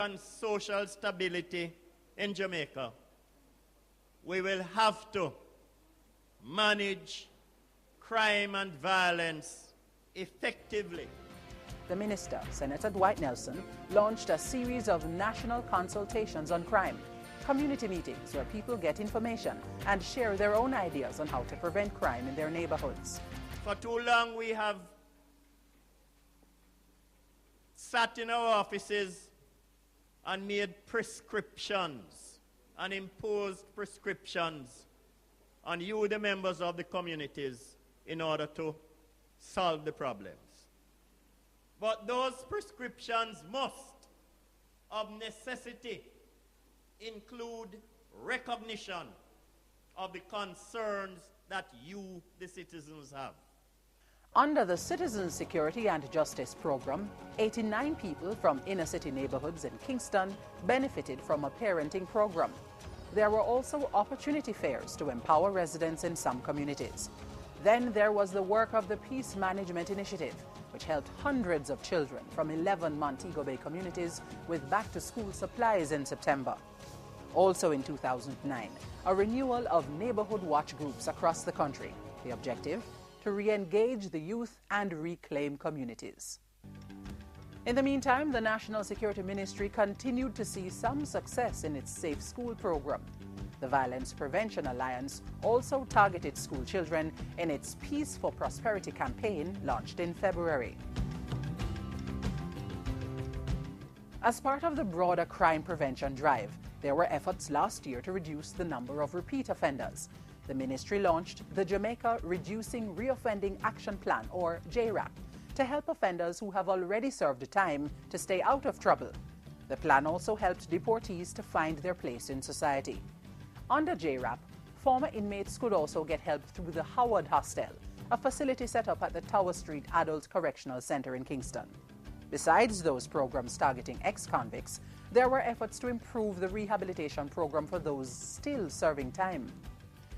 and social stability in Jamaica, we will have to manage crime and violence effectively. The minister, Senator Dwight Nelson, launched a series of national consultations on crime, community meetings where people get information and share their own ideas on how to prevent crime in their neighborhoods. For too long we have sat in our offices and made prescriptions and imposed prescriptions on you, the members of the communities, in order to solve the problems. But those prescriptions must, of necessity, include recognition of the concerns that you, the citizens, have. Under the Citizen Security and Justice Program, 89 people from inner-city neighborhoods in Kingston benefited from a parenting program. There were also opportunity fairs to empower residents in some communities. Then there was the work of the Peace Management Initiative, which helped hundreds of children from 11 Montego Bay communities with back-to-school supplies in September. Also in 2009, a renewal of neighborhood watch groups across the country. The objective? To re-engage the youth and reclaim communities. In the meantime, the National Security Ministry continued to see some success in its Safe School program. The Violence Prevention Alliance also targeted school children in its Peace for Prosperity campaign launched in February. As part of the broader crime prevention drive, there were efforts last year to reduce the number of repeat offenders. The ministry launched the Jamaica Reducing Reoffending Action Plan, or JRAP, to help offenders who have already served time to stay out of trouble. The plan also helped deportees to find their place in society. Under JRAP, former inmates could also get help through the Howard Hostel, a facility set up at the Tower Street Adult Correctional Center in Kingston. Besides those programs targeting ex-convicts, there were efforts to improve the rehabilitation program for those still serving time.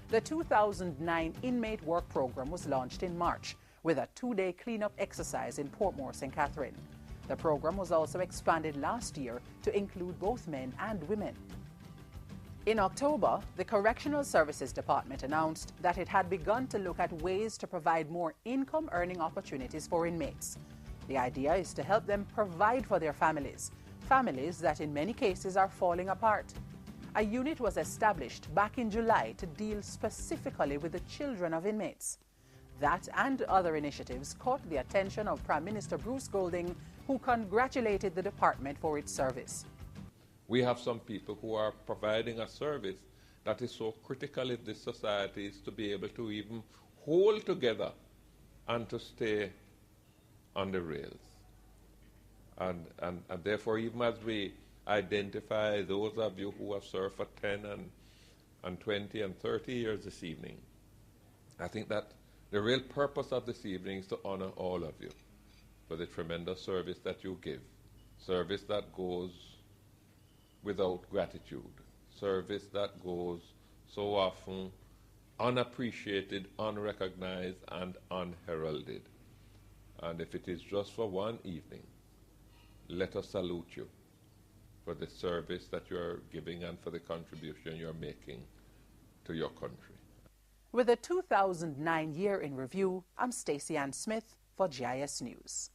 The 2009 Inmate Work Program was launched in March with a 2-day cleanup exercise in Portmore, St. Catherine. The program was also expanded last year to include both men and women. In October, the Correctional Services Department announced that it had begun to look at ways to provide more income-earning opportunities for inmates. The idea is to help them provide for their families that in many cases are falling apart. A unit was established back in July to deal specifically with the children of inmates. That and other initiatives caught the attention of Prime Minister Bruce Golding, who congratulated the department for its service. We have some people who are providing a service that is so critical in this society, is to be able to even hold together and to stay on the rails. And therefore, even as we identify those of you who have served for 10 and 20 and 30 years this evening, I think that the real purpose of this evening is to honor all of you for the tremendous service that you give, service that goes without gratitude, service that goes so often unappreciated, unrecognized, and unheralded. And if it is just for one evening, let us salute you for the service that you are giving and for the contribution you are making to your country. With the 2009 year in review, I'm Stacey Ann Smith for GIS News.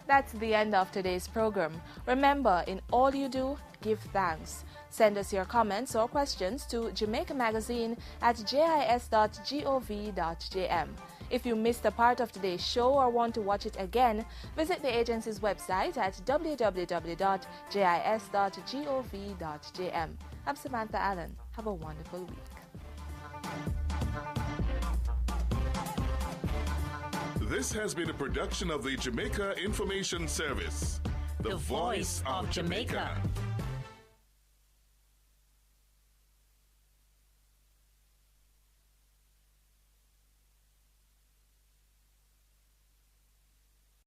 That's the end of today's program. Remember, in all you do, give thanks. Send us your comments or questions to Jamaica Magazine at jis.gov.jm. If you missed a part of today's show or want to watch it again, visit the agency's website at www.jis.gov.jm. I'm Samantha Allen. Have a wonderful week. This has been a production of the Jamaica Information Service, the voice of Jamaica.